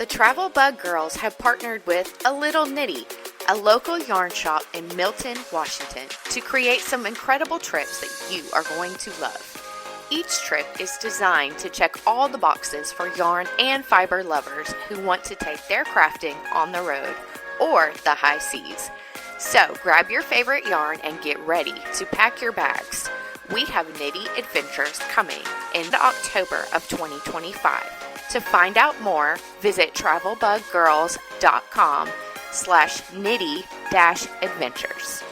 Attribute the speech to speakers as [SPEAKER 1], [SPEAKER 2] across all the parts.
[SPEAKER 1] The Travel Bug Girls have partnered with A Little Knitty, a local yarn shop in Milton, Washington, to create some incredible trips that you are going to love. Each trip is designed to check all the boxes for yarn and fiber lovers who want to take their crafting on the road or the high seas. So grab your favorite yarn and get ready to pack your bags. We have Knitty Adventures coming in October of 2025. To find out more, visit travelbuggirls.com/knitty-adventures.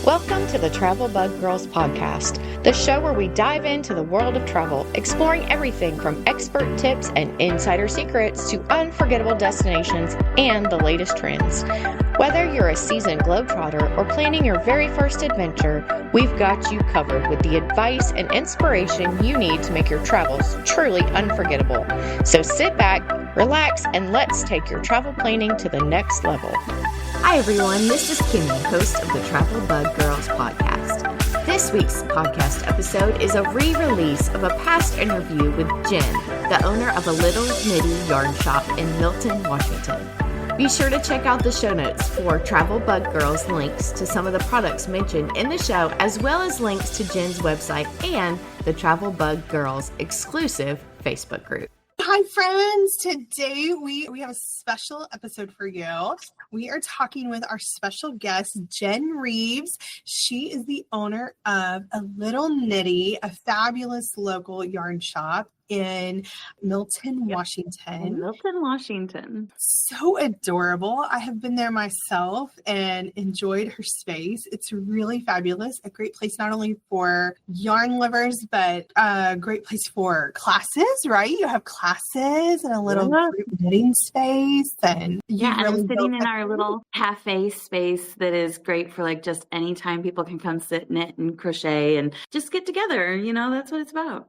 [SPEAKER 1] Welcome to the Travel Bug Girls podcast, the show where we dive into the world of travel, exploring everything from expert tips and insider secrets to unforgettable destinations and the latest trends. Whether you're a seasoned globetrotter or planning your very first adventure, we've got you covered with the advice and inspiration you need to make your travels truly unforgettable. So sit back, relax, and let's take your travel planning to the next level.
[SPEAKER 2] Hi everyone, this is Kimmy, host of the Travel Bug Girls podcast. This week's podcast episode is a re-release of a past interview with Jen, the owner of A Little Knitty yarn shop in Milton, Washington. Be sure to check out the show notes for Travel Bug Girls links to some of the products mentioned in the show, as well as links to Jen's website and the Travel Bug Girls exclusive Facebook group.
[SPEAKER 3] Hi friends, today we have a special episode for you. We are talking with our special guest, Jen Reeves. She is the owner of A Little Knitty, a fabulous local yarn shop in Milton, Washington.
[SPEAKER 2] Milton, Washington.
[SPEAKER 3] So adorable. I have been there myself and enjoyed her space. It's really fabulous. A great place not only for yarn lovers, but a great place for classes, right? You have classes and a little group knitting space. And
[SPEAKER 4] and I'm sitting in our little cafe space that is great for like just anytime people can come sit, knit, and crochet and just get together. You know, that's what it's about.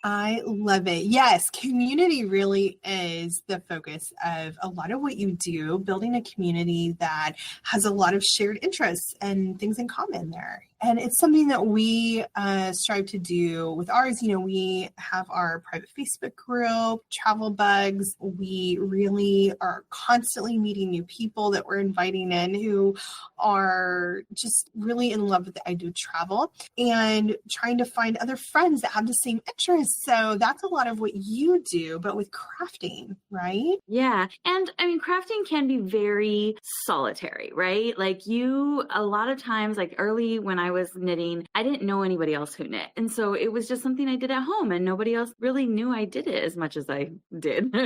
[SPEAKER 3] I love it. Yes, community really is the focus of a lot of what you do, building a community that has a lot of shared interests and things in common there. And it's something that we strive to do with ours. You know, we have our private Facebook group, Travel Bugs. We really are constantly meeting new people that we're inviting in who are just really in love with the idea of travel and trying to find other friends that have the same interests. So that's a lot of what you do, but with crafting, right?
[SPEAKER 4] Yeah. And I mean, crafting can be very solitary, right? Like a lot of times, like early when I was knitting, I didn't know anybody else who knit. And so it was just something I did at home and nobody else really knew I did it as much as I did.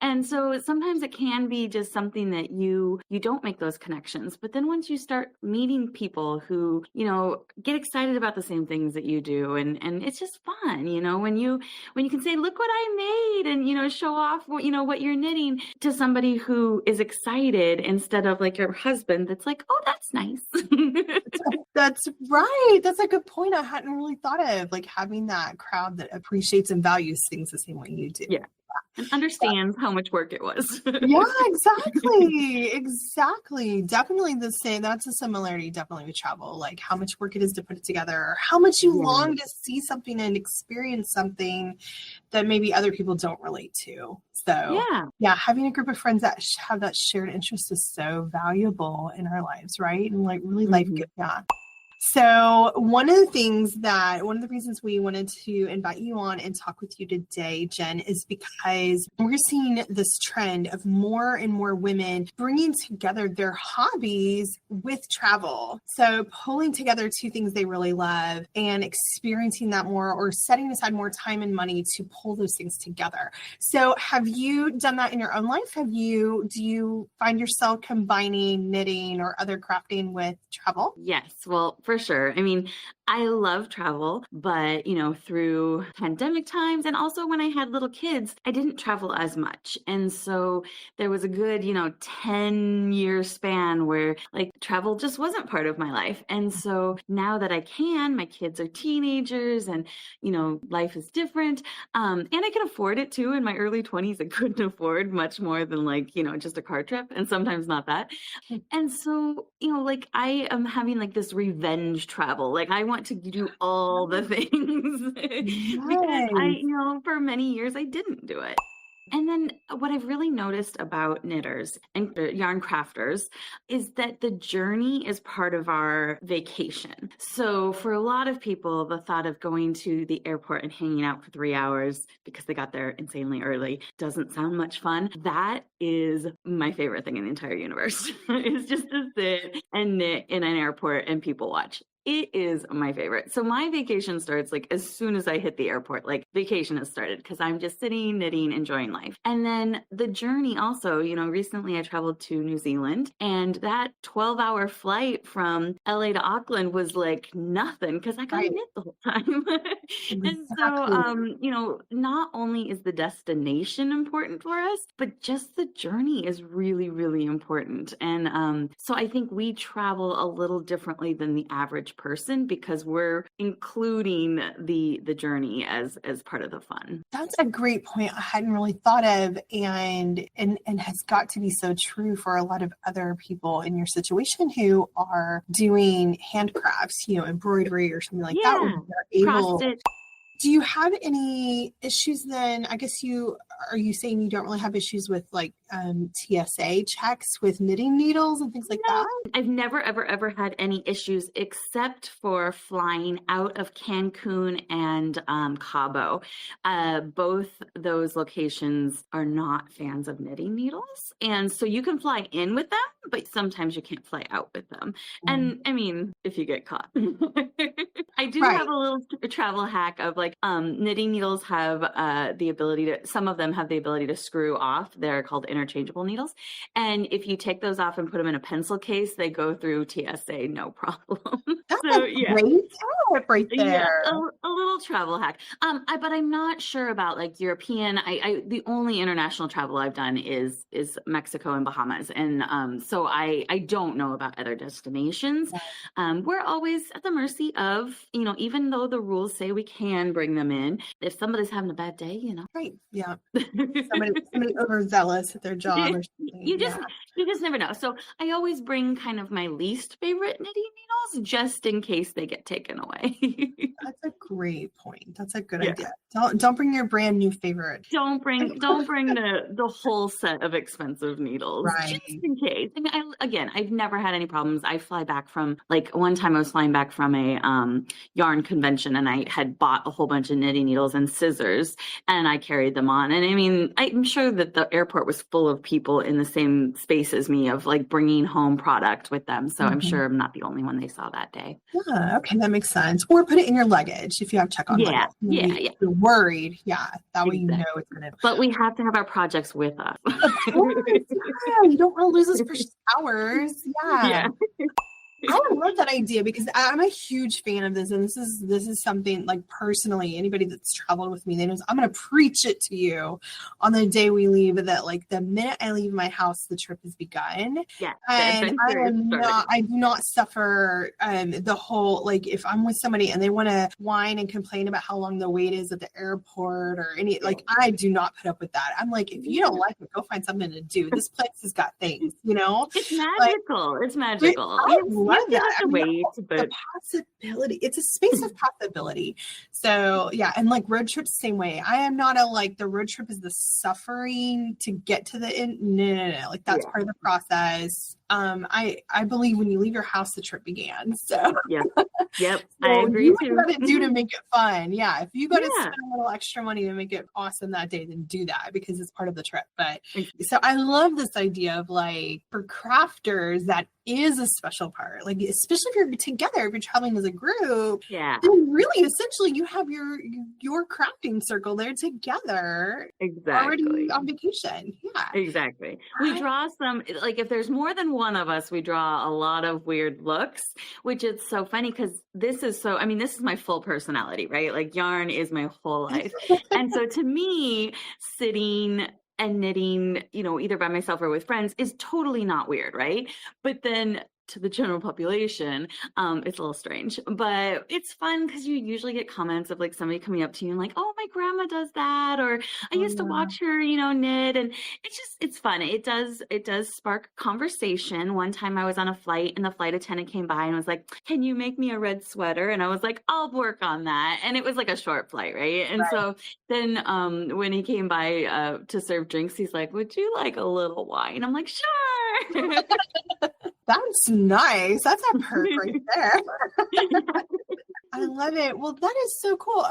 [SPEAKER 4] And so sometimes it can be just something that you don't make those connections. But then once you start meeting people who, you know, get excited about the same things that you do, and it's just fun, you know, when you can say, look what I made, and, you know, show off what, you know, what you're knitting to somebody who is excited instead of like your husband that's like, oh, that's nice.
[SPEAKER 3] That's right. That's a good point. I hadn't really thought of, like, having that crowd that appreciates and values things the same way you do.
[SPEAKER 4] Yeah. And understands how much work it was.
[SPEAKER 3] Yeah, exactly. Exactly. Definitely the same. That's a similarity definitely with travel, like how much work it is to put it together, or how much you long to see something and experience something that maybe other people don't relate to. So having a group of friends that have that shared interest is so valuable in our lives, right? And like really life good. Yeah. So one of the reasons we wanted to invite you on and talk with you today, Jen, is because we're seeing this trend of more and more women bringing together their hobbies with travel. So pulling together two things they really love and experiencing that more, or setting aside more time and money to pull those things together. So have you done that in your own life? Do you find yourself combining knitting or other crafting with travel?
[SPEAKER 4] Yes. Well, for sure. I mean, I love travel, but, you know, through pandemic times and also when I had little kids, I didn't travel as much. And so there was a good, 10-year span where like travel just wasn't part of my life. And so now that I can, my kids are teenagers and, life is different. And I can afford it too. In my early 20s, I couldn't afford much more than just a car trip, and sometimes not that. And so, I am having like this revenge travel. Like I want want to do all the things because for many years I didn't do it. And then what I've really noticed about knitters and yarn crafters is that the journey is part of our vacation. So for a lot of people, the thought of going to the airport and hanging out for 3 hours because they got there insanely early doesn't sound much fun. That is my favorite thing in the entire universe, is just to sit and knit in an airport and people watch. It is my favorite. So my vacation starts like as soon as I hit the airport, like vacation has started because I'm just sitting, knitting, enjoying life. And then the journey also, recently I traveled to New Zealand and that 12-hour flight from LA to Auckland was like nothing because I got to knit the whole time. And so, not only is the destination important for us, but just the journey is really, really important. And so I think we travel a little differently than the average person because we're including the journey as part of the fun.
[SPEAKER 3] That's a great point I hadn't really thought of and has got to be so true for a lot of other people in your situation who are doing handcrafts, embroidery or something like that. Where they're able. Do you have any issues then? I guess are you saying you don't really have issues with like TSA checks with knitting needles and things like that?
[SPEAKER 4] I've never, ever had any issues except for flying out of Cancun and Cabo. Both those locations are not fans of knitting needles. And so you can fly in with them, but sometimes you can't fly out with them. And I mean, if you get caught. I do have a little travel hack of like knitting needles have the ability to, some of them have the ability to screw off. They're called interchangeable needles. And if you take those off and put them in a pencil case, they go through TSA, no problem.
[SPEAKER 3] That's a great tip right there.
[SPEAKER 4] Yeah, a little travel hack. But I'm not sure about like European. The only international travel I've done is Mexico and Bahamas. And so I don't know about other destinations. We're always at the mercy of, even though the rules say we can bring them in, if somebody's having a bad day,
[SPEAKER 3] Right. Yeah. somebody overzealous at their job or something.
[SPEAKER 4] You just never know. So I always bring kind of my least favorite knitting needles just in case they get taken away.
[SPEAKER 3] That's a great point. That's a good idea. Don't bring your brand new favorite.
[SPEAKER 4] Don't bring the whole set of expensive needles just in case. And I've never had any problems. I fly back from like one time I was flying back from a yarn convention and I had bought a whole bunch of knitting needles and scissors and I carried them on. And I mean, I'm sure that the airport was full of people in the same space as me of like bringing home product with them. So I'm sure I'm not the only one they saw that day.
[SPEAKER 3] Yeah. Okay. That makes sense. Or put it in your luggage if you have check on luggage.
[SPEAKER 4] Yeah.
[SPEAKER 3] You're worried. Yeah. That way you know it's going to.
[SPEAKER 4] But we have to have our projects with us.
[SPEAKER 3] Of course. Yeah. You don't want to lose those precious hours. Yeah. I would love that idea because I'm a huge fan of this. And this is something like personally, anybody that's traveled with me, they know I'm going to preach it to you on the day we leave that like the minute I leave my house, the trip has begun.
[SPEAKER 4] Yeah.
[SPEAKER 3] And I do not suffer the whole, like if I'm with somebody and they want to whine and complain about how long the wait is at the airport or any, like I do not put up with that. I'm like, if you don't like it, go find something to do. This place has got things,
[SPEAKER 4] It's magical.
[SPEAKER 3] Like,
[SPEAKER 4] it's magical.
[SPEAKER 3] The possibility. It's a space of possibility. So yeah, and like road trips, same way. I am not the road trip is the suffering to get to the end. No. Like that's part of the process. I believe when you leave your house, the trip began. So
[SPEAKER 4] yep,
[SPEAKER 3] so
[SPEAKER 4] I agree too.
[SPEAKER 3] What you got to do to make it fun? Yeah, if you got to spend a little extra money to make it awesome that day, then do that because it's part of the trip. But so I love this idea of like for crafters that is a special part, like especially if you're together, if you're traveling as a group, then really essentially you have your crafting circle there together, already on vacation.
[SPEAKER 4] Exactly. We draw some, like if there's more than one of us, we draw a lot of weird looks, which is so funny because this is my full personality, right? Like yarn is my whole life. And so to me, sitting and knitting, either by myself or with friends is totally not weird, right? But then to the general population, it's a little strange, but it's fun because you usually get comments of like somebody coming up to you and like, oh, my grandma does that, or I used to watch her, knit, and it's fun. It does spark conversation. One time I was on a flight and the flight attendant came by and was like, can you make me a red sweater? And I was like, I'll work on that. And it was like a short flight, right? And so then when he came by to serve drinks, he's like, would you like a little wine? I'm like, sure.
[SPEAKER 3] That's nice. That's a perk right there. I love it. Well, that is so cool.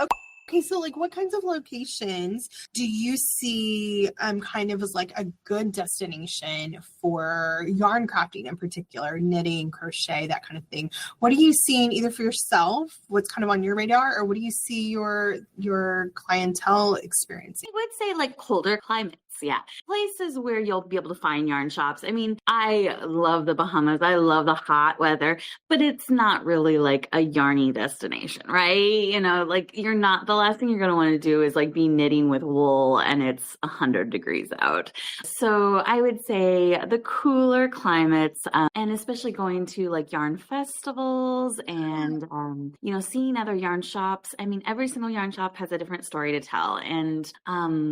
[SPEAKER 3] Okay, so like what kinds of locations do you see kind of as like a good destination for yarn crafting in particular, knitting, crochet, that kind of thing? What are you seeing either for yourself, what's kind of on your radar, or what do you see your clientele experiencing?
[SPEAKER 4] I would say like colder climates. Yeah. Places where you'll be able to find yarn shops. I mean, I love the Bahamas. I love the hot weather, but it's not really like a yarny destination, right? Like the last thing you're going to want to do is like be knitting with wool and it's 100 degrees out. So I would say the cooler climates, and especially going to like yarn festivals and, seeing other yarn shops. I mean, every single yarn shop has a different story to tell, and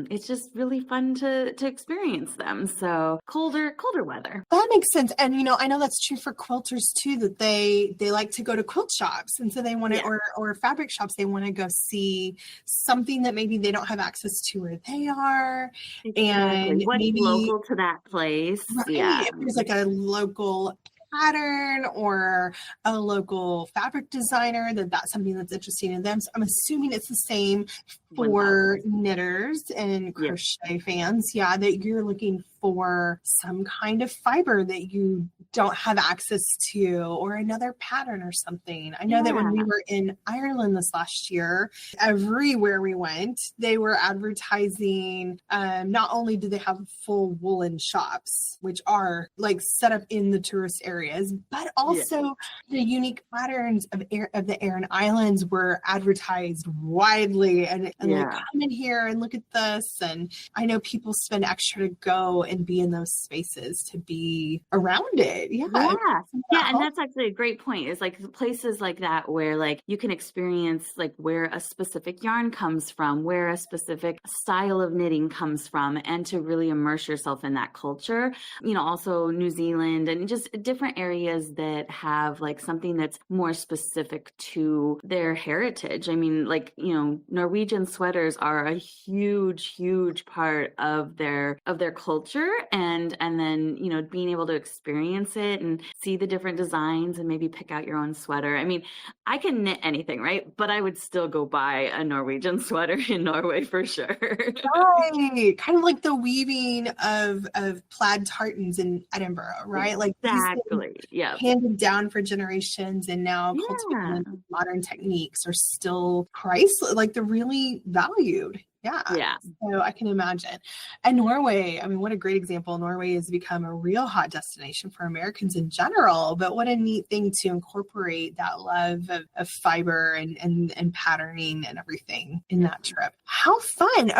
[SPEAKER 4] it's just really fun to experience them. So colder weather.
[SPEAKER 3] That makes sense. And I know that's true for quilters too, that they like to go to quilt shops, and so they want to or fabric shops, they want to go see something that maybe they don't have access to where they are. Exactly. And
[SPEAKER 4] what's
[SPEAKER 3] maybe
[SPEAKER 4] local to that place.
[SPEAKER 3] Right? Yeah. If there's like a local pattern or a local fabric designer, that's something that's interesting in them. So I'm assuming it's the same for knitters and crochet fans. Yeah, that you're looking for some kind of fiber that you don't have access to, or another pattern or something. I know that when we were in Ireland this last year, everywhere we went, they were advertising. Not only do they have full woolen shops, which are like set up in the tourist areas, but also the unique patterns of the Aran Islands were advertised widely, and like, come in here and look at this. And I know people spend extra to go and be in those spaces to be around it.
[SPEAKER 4] And that's actually a great point. Is like places like that where like you can experience like where a specific yarn comes from, where a specific style of knitting comes from, and to really immerse yourself in that culture. Also New Zealand and just different areas that have like something that's more specific to their heritage. I mean, like, Norwegian sweaters are a huge part of their culture, and then being able to experience it and see the different designs and maybe pick out your own sweater. I mean, I can knit anything, right? But I would still go buy a Norwegian sweater in Norway for sure.
[SPEAKER 3] Right. Kind of like the weaving of plaid tartans in Edinburgh, right? Like
[SPEAKER 4] exactly. Yeah.
[SPEAKER 3] Handed down for generations, and now cultivated modern techniques are still priceless, like they're really valued. Yeah. So I can imagine. And Norway, I mean, what a great example. Norway has become a real hot destination for Americans in general, but what a neat thing to incorporate that love of fiber and patterning and everything in that trip. How fun.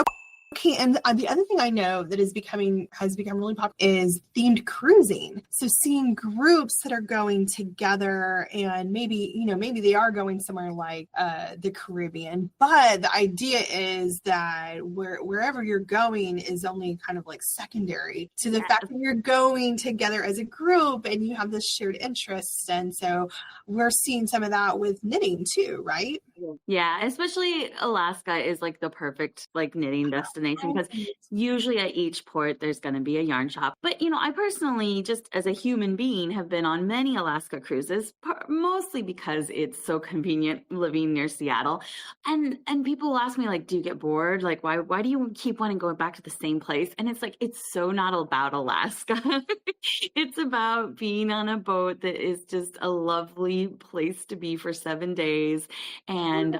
[SPEAKER 3] Okay, and the other thing I know that has become really popular is themed cruising. So seeing groups that are going together, and maybe they are going somewhere like the Caribbean, but the idea is that wherever you're going is only kind of like secondary to the fact that you're going together as a group and you have this shared interest. And so we're seeing some of that with knitting too, right?
[SPEAKER 4] Yeah, especially Alaska is like the perfect like knitting destination, because usually at each port there's going to be a yarn shop. But I personally, just as a human being, have been on many Alaska cruises, mostly because it's so convenient living near Seattle. And people will ask me like, do you get bored? Like, why do you keep wanting to go back to the same place? And it's like, it's so not about Alaska. It's about being on a boat that is just a lovely place to be for 7 days. And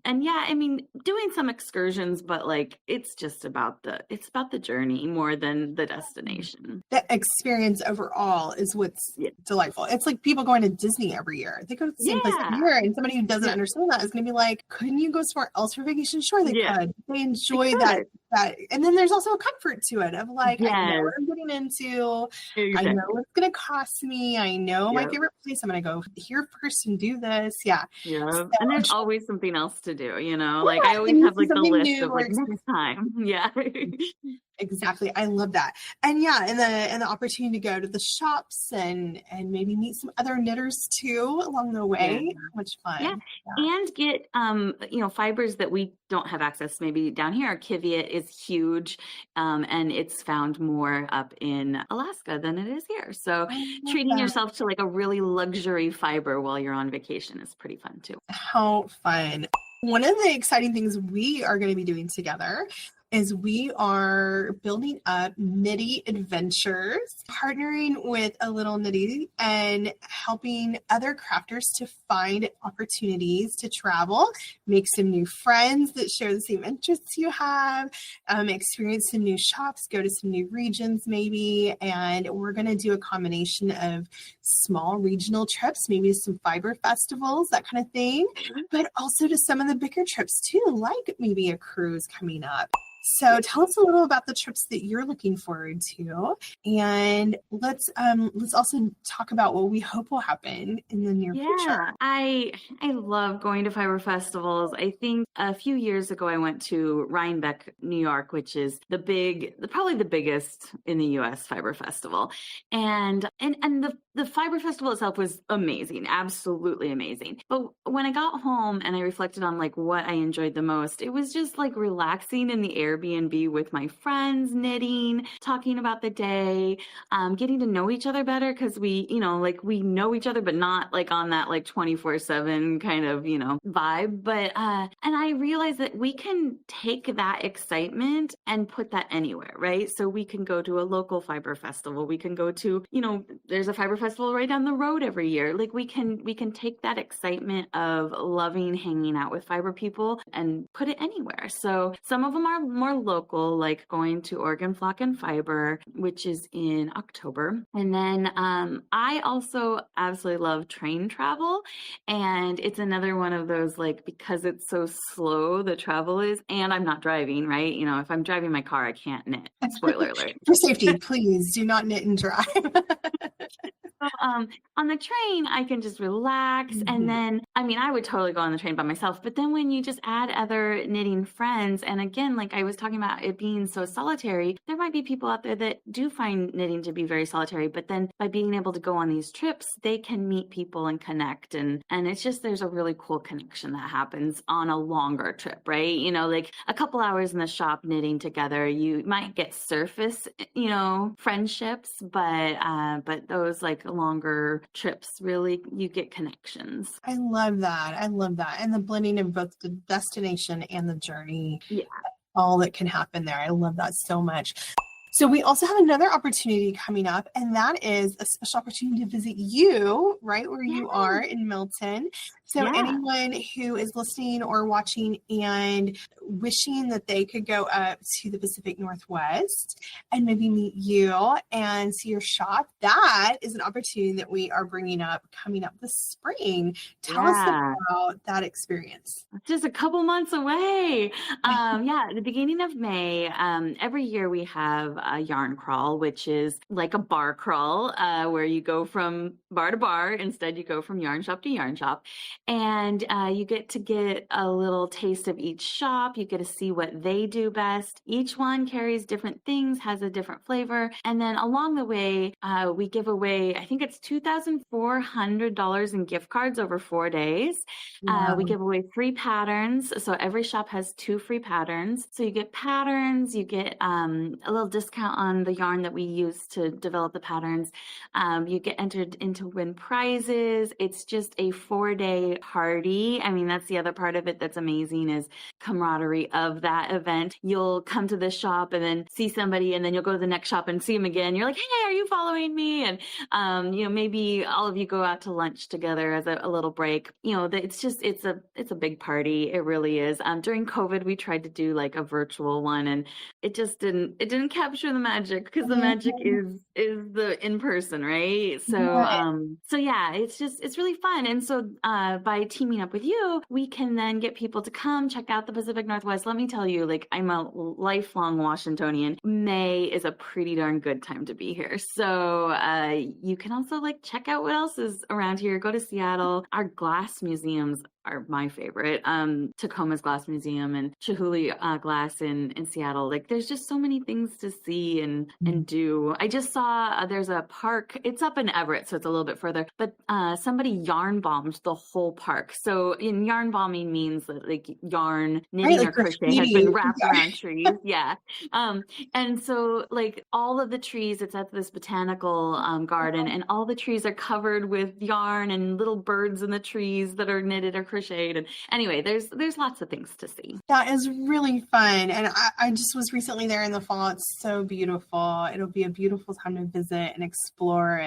[SPEAKER 4] yeah, I mean, doing some excursions, but like, it's about the journey more than the destination.
[SPEAKER 3] The experience overall is what's delightful. It's like people going to Disney every year. They go to the same place every year, and somebody who doesn't understand that is going to be like, couldn't you go somewhere else for vacation? Sure, they could. They enjoy that. And then there's also a comfort to it of like, I know what I'm getting walking into. I
[SPEAKER 4] Exactly.
[SPEAKER 3] know it's going to cost me. I know my
[SPEAKER 4] Yep.
[SPEAKER 3] favorite place. I'm going to go here first and do this. Yeah.
[SPEAKER 4] Yeah.
[SPEAKER 3] So
[SPEAKER 4] And
[SPEAKER 3] I'm
[SPEAKER 4] there's
[SPEAKER 3] sure,
[SPEAKER 4] always something else to do, you know? Like
[SPEAKER 3] yeah,
[SPEAKER 4] I always
[SPEAKER 3] and you
[SPEAKER 4] have
[SPEAKER 3] see
[SPEAKER 4] like the
[SPEAKER 3] something
[SPEAKER 4] list
[SPEAKER 3] new
[SPEAKER 4] of
[SPEAKER 3] or
[SPEAKER 4] like next time. Yeah.
[SPEAKER 3] exactly. I love that. And yeah, and the opportunity to go to the shops and maybe meet some other knitters too along the
[SPEAKER 4] Yeah.
[SPEAKER 3] way. How much
[SPEAKER 4] Yeah.
[SPEAKER 3] fun. Yeah.
[SPEAKER 4] And get fibers that we don't have access maybe down here. Kiviot is huge. And it's found more up in Alaska than it is here. So
[SPEAKER 3] I love
[SPEAKER 4] treating
[SPEAKER 3] that.
[SPEAKER 4] yourself to like a really luxury fiber while you're on vacation is pretty fun too.
[SPEAKER 3] How fun. One of the exciting things we are going to be doing together is we are building up Knitty Adventures, partnering with A Little Knitty and helping other crafters to find opportunities to travel, make some new friends that share the same interests you have, experience some new shops, go to some new regions maybe, and we're going to do a combination of small regional trips, maybe some fiber festivals, that kind of thing, but also to some of the bigger trips too, like maybe a cruise coming up. So tell us a little about the trips that you're looking forward to, and let's also talk about what we hope will happen in the near future.
[SPEAKER 4] Yeah, I love going to fiber festivals. I think a few years ago I went to Rhinebeck, New York, which is probably the biggest in the U.S. fiber festival, and the fiber festival itself was amazing, absolutely amazing. But when I got home and I reflected on like what I enjoyed the most, it was just like relaxing in the Airbnb with my friends, knitting, talking about the day, getting to know each other better because we know each other, but not like on that like 24/7 kind of, vibe. But, and I realized that we can take that excitement and put that anywhere, right? So we can go to a local fiber festival. We can go to, there's a fiber festival right down the road every year. Like we can take that excitement of loving hanging out with fiber people and put it anywhere. So some of them are more local, like going to Oregon Flock and Fiber, which is in October. And then I also absolutely love train travel. And it's another one of those, like, because it's so slow, the travel is, and I'm not driving, right? If I'm driving my car, I can't knit. Spoiler alert.
[SPEAKER 3] For safety, please do not knit and drive.
[SPEAKER 4] On the train, I can just relax.
[SPEAKER 3] Mhm.
[SPEAKER 4] And then, I would totally go on the train by myself. But then when you just add other knitting friends, and again, like I was talking about it being so solitary, there might be people out there that do find knitting to be very solitary. But then by being able to go on these trips, they can meet people and connect. And it's just, there's a really cool connection that happens on a longer trip, right? Like a couple hours in the shop knitting together, you might get surface, friendships, but those like longer trips, really, you get connections.
[SPEAKER 3] I love that. And the blending of both the destination and the journey.
[SPEAKER 4] Yeah.
[SPEAKER 3] All that can happen there. I love that so much. So we also have another opportunity coming up, and that is a special opportunity to visit you right where you are in Milton. So anyone who is listening or watching and wishing that they could go up to the Pacific Northwest and maybe meet you and see your shop, that is an opportunity that we are bringing up coming up this spring. Tell us about that experience.
[SPEAKER 4] It's just a couple months away. The beginning of May, every year we have a yarn crawl, which is like a bar crawl, where you go from bar to bar. Instead, you go from yarn shop to yarn shop. And you get a little taste of each shop. You get to see what they do best. Each one carries different things, has a different flavor. And then along the way, we give away, I think it's $2,400 in gift cards over 4 days. We give away free patterns. So every shop has 2 free patterns. So you get patterns, you get a little discount on the yarn that we use to develop the patterns. You get entered into win prizes. It's just a 4-day party. That's the other part of it that's amazing is camaraderie of that event. You'll come to this shop and then see somebody, and then you'll go to the next shop and see them again. You're like, hey, are you following me? And, maybe all of you go out to lunch together as a little break. It's a big party. It really is. During COVID, we tried to do like a virtual one, and it just didn't capture the magic, because the magic is the in person, right? So, it's really fun. And so, by teaming up with you, we can then get people to come check out the Pacific Northwest. Let me tell you, like, I'm a lifelong Washingtonian. May is a pretty darn good time to be here. So you can also like check out what else is around here. Go to Seattle. Our glass museums are my favorite. Tacoma's Glass Museum and Chihuly Glass in Seattle. Like, there's just so many things to see and do. I just saw there's a park. It's up in Everett, so it's a little bit further. But somebody yarn bombed the whole park. So in yarn bombing means that, like, yarn knitting
[SPEAKER 3] like
[SPEAKER 4] or crochet has been wrapped around trees. Yeah. And so like all of the trees, it's at this botanical garden, and all the trees are covered with yarn and little birds in the trees that are knitted or crocheted. And anyway, there's lots of things to see.
[SPEAKER 3] That is really fun. And I just was recently there in the fall. It's so beautiful. It'll be a beautiful time to visit and explore,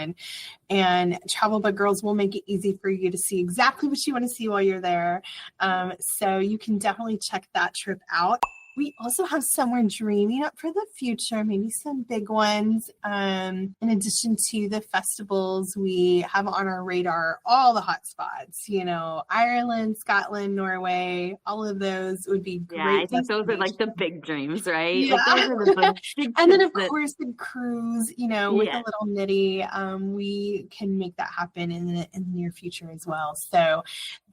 [SPEAKER 3] and Travel Bug Girls will make it easy for you to see exactly what you want to see while you're there. So you can definitely check that trip out. We also have some we're dreaming up for the future, maybe some big ones. In addition to the festivals, we have on our radar all the hot spots, Ireland, Scotland, Norway, all of those would be great.
[SPEAKER 4] Yeah, I think those are like the big dreams, right?
[SPEAKER 3] Yeah.
[SPEAKER 4] Like, those are the big
[SPEAKER 3] and then, of course, the cruise, with a little Knitty, we can make that happen in the near future as well. So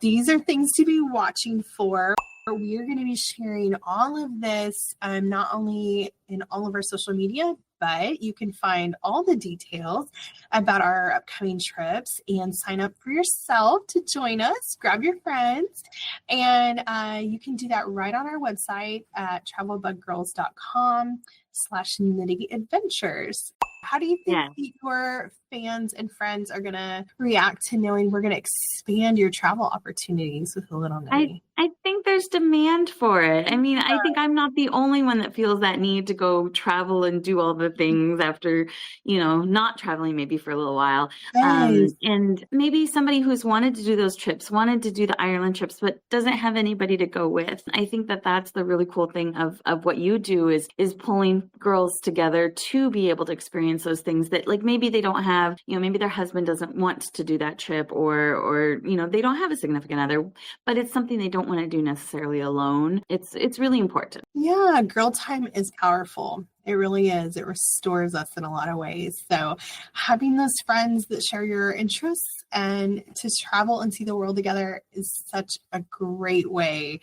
[SPEAKER 3] these are things to be watching for. We are going to be sharing all of this, not only in all of our social media, but you can find all the details about our upcoming trips and sign up for yourself to join us. Grab your friends, and you can do that right on our website at travelbuggirls.com/knitty adventures. How do you think your fans and friends are going to react to knowing we're going to expand your travel opportunities with a little Knitty?
[SPEAKER 4] I think there's demand for it. I mean, I think I'm not the only one that feels that need to go travel and do all the things after, not traveling maybe for a little while. And maybe somebody who's wanted to do those trips, wanted to do the Ireland trips, but doesn't have anybody to go with. I think that that's the really cool thing of what you do is pulling girls together to be able to experience those things that, like, maybe they don't have, maybe their husband doesn't want to do that trip, or they don't have a significant other, but it's something they don't want to do necessarily alone. It's really important.
[SPEAKER 3] Yeah, girl time is powerful. It really is. It restores us in a lot of ways. So having those friends that share your interests and to travel and see the world together is such a great way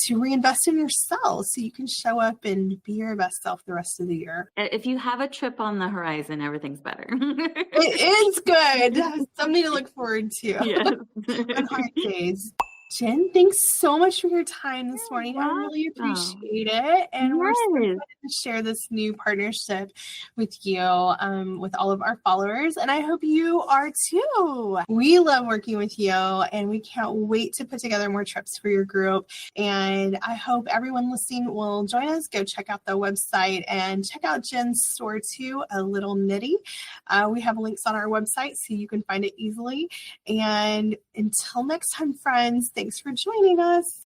[SPEAKER 3] to reinvest in yourself so you can show up and be your best self the rest of the year.
[SPEAKER 4] If you have a trip on the horizon, everything's better.
[SPEAKER 3] It is good. Something to look forward to.
[SPEAKER 4] Yes.
[SPEAKER 3] On hard days. Jen, thanks so much for your time this morning. I really appreciate it. And we're so excited to share this new partnership with you, with all of our followers. And I hope you are too. We love working with you, and we can't wait to put together more trips for your group. And I hope everyone listening will join us. Go check out the website and check out Jen's store too, A Little Knitty. We have links on our website so you can find it easily. And until next time, friends, thanks for joining us.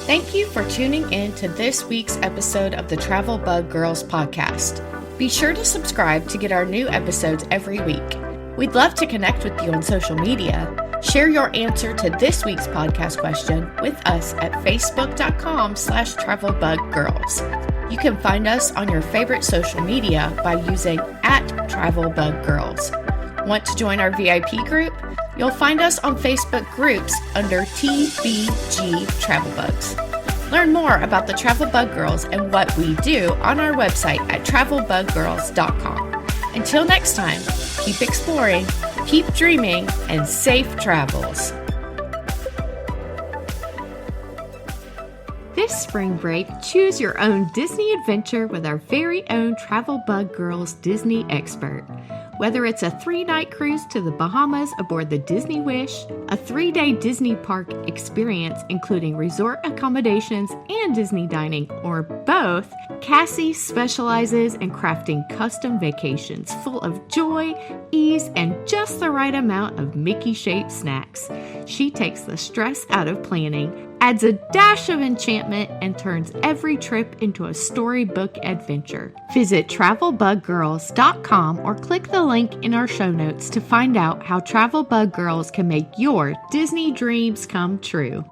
[SPEAKER 2] Thank you for tuning in to this week's episode of the Travel Bug Girls podcast. Be sure to subscribe to get our new episodes every week. We'd love to connect with you on social media. Share your answer to this week's podcast question with us at facebook.com/travelbuggirls. You can find us on your favorite social media by using @travelbuggirls. Want to join our VIP group? You'll find us on Facebook groups under TBG Travel Bugs. Learn more about the Travel Bug Girls and what we do on our website at travelbuggirls.com. Until next time, keep exploring, keep dreaming, and safe travels. This spring break, choose your own Disney adventure with our very own Travel Bug Girls Disney expert. Whether it's a 3-night cruise to the Bahamas aboard the Disney Wish, a 3-day Disney park experience including resort accommodations and Disney dining, or both, Cassie specializes in crafting custom vacations full of joy, ease, and just the right amount of Mickey-shaped snacks. She takes the stress out of planning, adds a dash of enchantment, and turns every trip into a storybook adventure. Visit travelbuggirls.com or click the link in our show notes to find out how Travel Bug Girls can make your Disney dreams come true.